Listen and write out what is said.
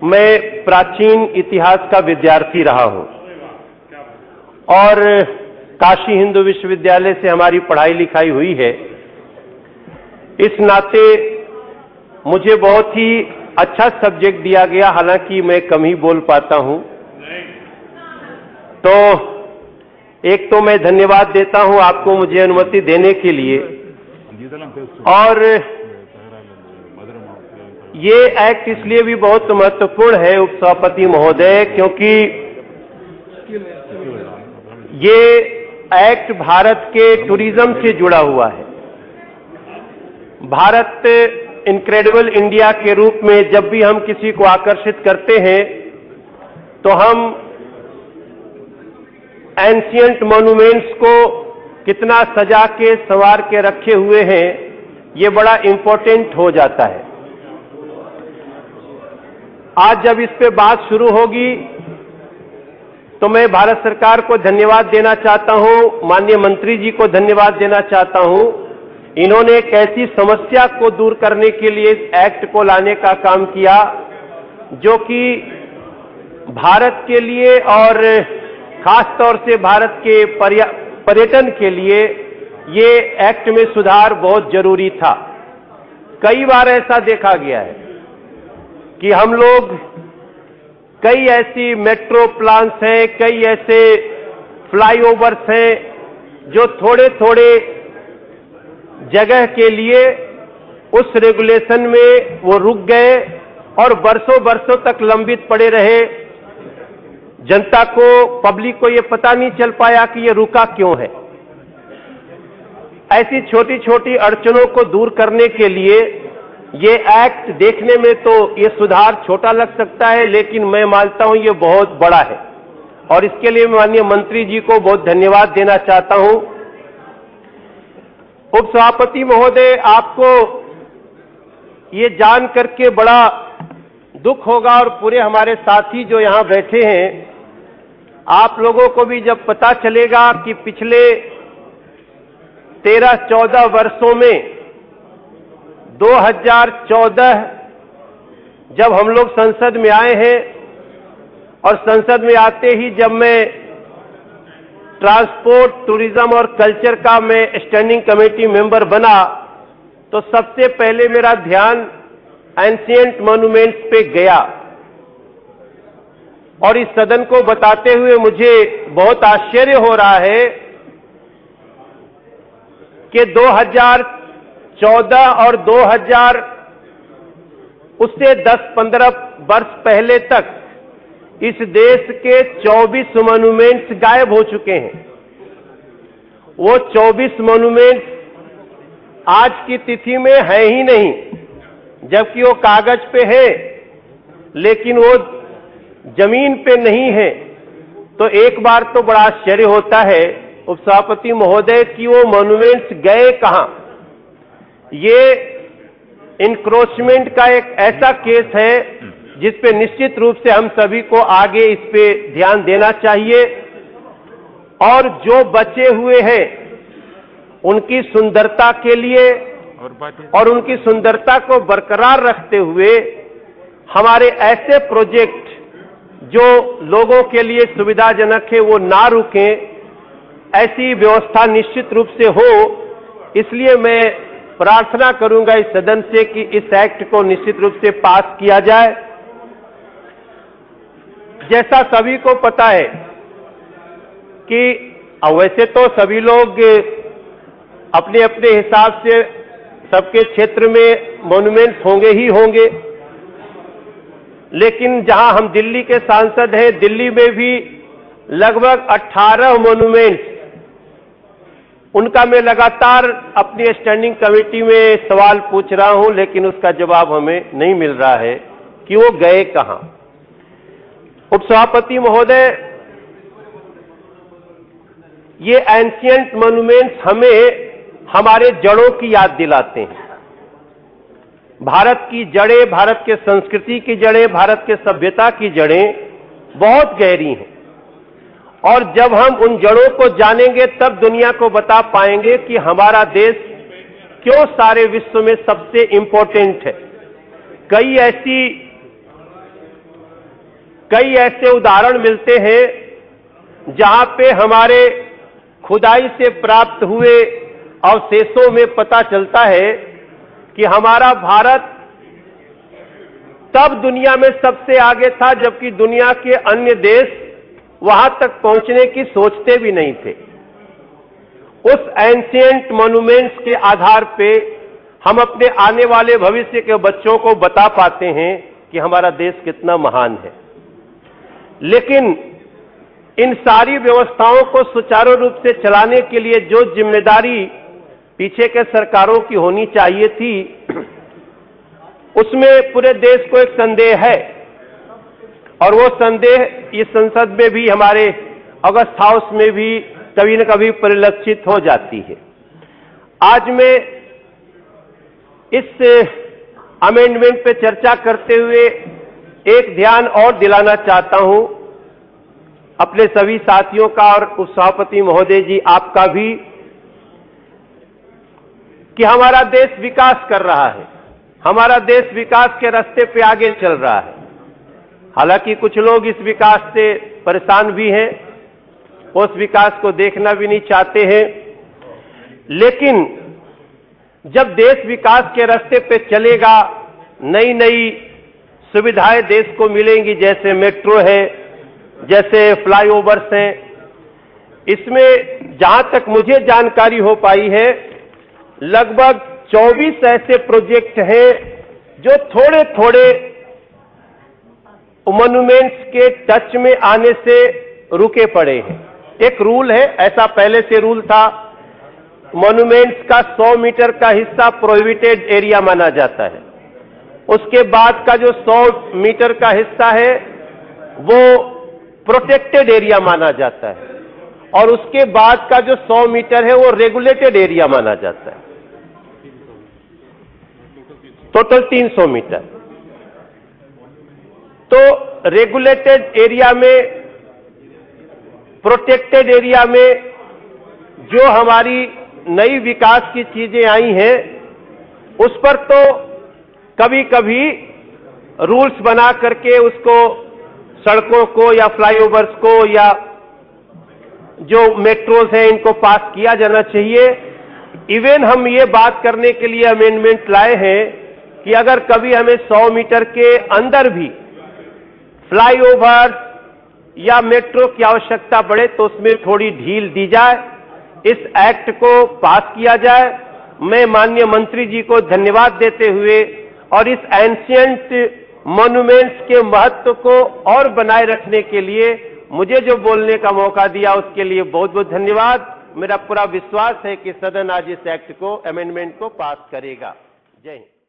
मैं प्राचीन इतिहास का विद्यार्थी रहा हूं और काशी हिंदू विश्वविद्यालय से हमारी पढ़ाई लिखाई हुई है। इस नाते मुझे बहुत ही अच्छा सब्जेक्ट दिया गया, हालांकि मैं कम ही बोल पाता हूं। तो एक तो मैं धन्यवाद देता हूं आपको मुझे अनुमति देने के लिए। और ये एक्ट इसलिए भी बहुत महत्वपूर्ण है उपसभापति महोदय, क्योंकि ये एक्ट भारत के टूरिज्म से जुड़ा हुआ है। भारत इनक्रेडिबल इंडिया के रूप में जब भी हम किसी को आकर्षित करते हैं तो हम एंशिएंट मॉन्यूमेंट्स को कितना सजा के संवार के रखे हुए हैं, ये बड़ा इंपॉर्टेंट हो जाता है। आज जब इस पे बात शुरू होगी तो मैं भारत सरकार को धन्यवाद देना चाहता हूं, माननीय मंत्री जी को धन्यवाद देना चाहता हूं। इन्होंने एक ऐसी समस्या को दूर करने के लिए इस एक्ट को लाने का काम किया जो कि भारत के लिए और खास तौर से भारत के पर्यटन के लिए ये एक्ट में सुधार बहुत जरूरी था। कई बार ऐसा देखा गया है कि हम लोग कई ऐसी मेट्रो प्लान्स हैं, कई ऐसे फ्लाईओवर्स हैं जो थोड़े थोड़े जगह के लिए उस रेगुलेशन में वो रुक गए और बरसों बरसों तक लंबित पड़े रहे। जनता को, पब्लिक को ये पता नहीं चल पाया कि ये रुका क्यों है। ऐसी छोटी छोटी अड़चनों को दूर करने के लिए ये एक्ट देखने में तो ये सुधार छोटा लग सकता है, लेकिन मैं मानता हूं ये बहुत बड़ा है और इसके लिए मैं माननीय मंत्री जी को बहुत धन्यवाद देना चाहता हूं। उपसभापति महोदय, आपको ये जान करके बड़ा दुख होगा और पूरे हमारे साथी जो यहां बैठे हैं आप लोगों को भी जब पता चलेगा कि पिछले 13-14 वर्षों में 2014 जब हम लोग संसद में आए हैं और संसद में आते ही जब मैं ट्रांसपोर्ट, टूरिज्म और कल्चर का मैं स्टैंडिंग कमेटी मेंबर बना तो सबसे पहले मेरा ध्यान एंशिएंट मॉन्यूमेंट्स पे गया और इस सदन को बताते हुए मुझे बहुत आश्चर्य हो रहा है कि 2014 और 2000 उससे 10-15 वर्ष पहले तक इस देश के 24 मॉन्यूमेंट्स गायब हो चुके हैं। वो 24 मॉन्यूमेंट्स आज की तिथि में है ही नहीं, जबकि वो कागज पे है लेकिन वो जमीन पे नहीं है। तो एक बार तो बड़ा आश्चर्य होता है उपसभापति महोदय कि वो मॉन्यूमेंट्स गए कहां। ये इंक्रोचमेंट का एक ऐसा केस है जिस पे निश्चित रूप से हम सभी को आगे इस पे ध्यान देना चाहिए और जो बचे हुए हैं उनकी सुंदरता के लिए और उनकी सुंदरता को बरकरार रखते हुए हमारे ऐसे प्रोजेक्ट जो लोगों के लिए सुविधाजनक है वो ना रुकें, ऐसी व्यवस्था निश्चित रूप से हो। इसलिए मैं प्रार्थना करूंगा इस सदन से कि इस एक्ट को निश्चित रूप से पास किया जाए। जैसा सभी को पता है कि वैसे तो सभी लोग अपने अपने हिसाब से सबके क्षेत्र में मॉन्यूमेंट्स होंगे ही होंगे, लेकिन जहां हम दिल्ली के सांसद हैं, दिल्ली में भी लगभग 18 मॉन्यूमेंट्स, उनका मैं लगातार अपनी स्टैंडिंग कमेटी में सवाल पूछ रहा हूं लेकिन उसका जवाब हमें नहीं मिल रहा है कि वो गए कहां। उपसभापति महोदय, ये एंशिएंट मॉन्यूमेंट्स हमें हमारे जड़ों की याद दिलाते हैं। भारत की जड़ें, भारत के संस्कृति की जड़ें, भारत के सभ्यता की जड़ें बहुत गहरी हैं और जब हम उन जड़ों को जानेंगे तब दुनिया को बता पाएंगे कि हमारा देश क्यों सारे विश्व में सबसे इंपॉर्टेंट है। कई ऐसी कई ऐसे उदाहरण मिलते हैं जहां पे हमारे खुदाई से प्राप्त हुए अवशेषों में पता चलता है कि हमारा भारत तब दुनिया में सबसे आगे था जबकि दुनिया के अन्य देश वहां तक पहुंचने की सोचते भी नहीं थे। उस एंशिएंट मॉन्यूमेंट्स के आधार पे हम अपने आने वाले भविष्य के बच्चों को बता पाते हैं कि हमारा देश कितना महान है। लेकिन इन सारी व्यवस्थाओं को सुचारू रूप से चलाने के लिए जो जिम्मेदारी पीछे के सरकारों की होनी चाहिए थी, उसमें पूरे देश को एक संदेह है और वो संदेह इस संसद में भी, हमारे अगस्त हाउस में भी कभी न कभी परिलक्षित हो जाती है। आज मैं इस अमेंडमेंट पे चर्चा करते हुए एक ध्यान और दिलाना चाहता हूं अपने सभी साथियों का और उपसभापति महोदय जी आपका भी, कि हमारा देश विकास कर रहा है, हमारा देश विकास के रास्ते पे आगे चल रहा है। हालांकि कुछ लोग इस विकास से परेशान भी हैं, उस विकास को देखना भी नहीं चाहते हैं। लेकिन जब देश विकास के रास्ते पे चलेगा, नई नई सुविधाएं देश को मिलेंगी, जैसे मेट्रो है, जैसे फ्लाईओवर्स हैं। इसमें जहां तक मुझे जानकारी हो पाई है, लगभग 24 ऐसे प्रोजेक्ट हैं जो थोड़े थोड़े मॉन्यूमेंट्स के टच में आने से रुके पड़े हैं। एक रूल है, ऐसा पहले से रूल था, मॉन्यूमेंट्स का 100 मीटर का हिस्सा प्रोहिबिटेड एरिया माना जाता है। उसके बाद का जो 100 मीटर का हिस्सा है वो प्रोटेक्टेड एरिया माना जाता है और उसके बाद का जो 100 मीटर है वो रेगुलेटेड एरिया माना जाता है। Total 300 metre. तो रेगुलेटेड एरिया में, प्रोटेक्टेड एरिया में जो हमारी नई विकास की चीजें आई हैं, उस पर तो कभी कभी रूल्स बना करके उसको, सड़कों को या फ्लाईओवर्स को या जो मेट्रोज हैं इनको पास किया जाना चाहिए। इवन हम ये बात करने के लिए अमेंडमेंट लाए हैं कि अगर कभी हमें 100 मीटर के अंदर भी फ्लाईओवर या मेट्रो की आवश्यकता पड़े तो उसमें थोड़ी ढील दी जाए, इस एक्ट को पास किया जाए। मैं माननीय मंत्री जी को धन्यवाद देते हुए और इस एंशिएंट मॉन्यूमेंट्स के महत्व को और बनाए रखने के लिए मुझे जो बोलने का मौका दिया उसके लिए बहुत बहुत धन्यवाद। मेरा पूरा विश्वास है कि सदन आज इस एक्ट को, अमेंडमेंट को पास करेगा। जय हिंद।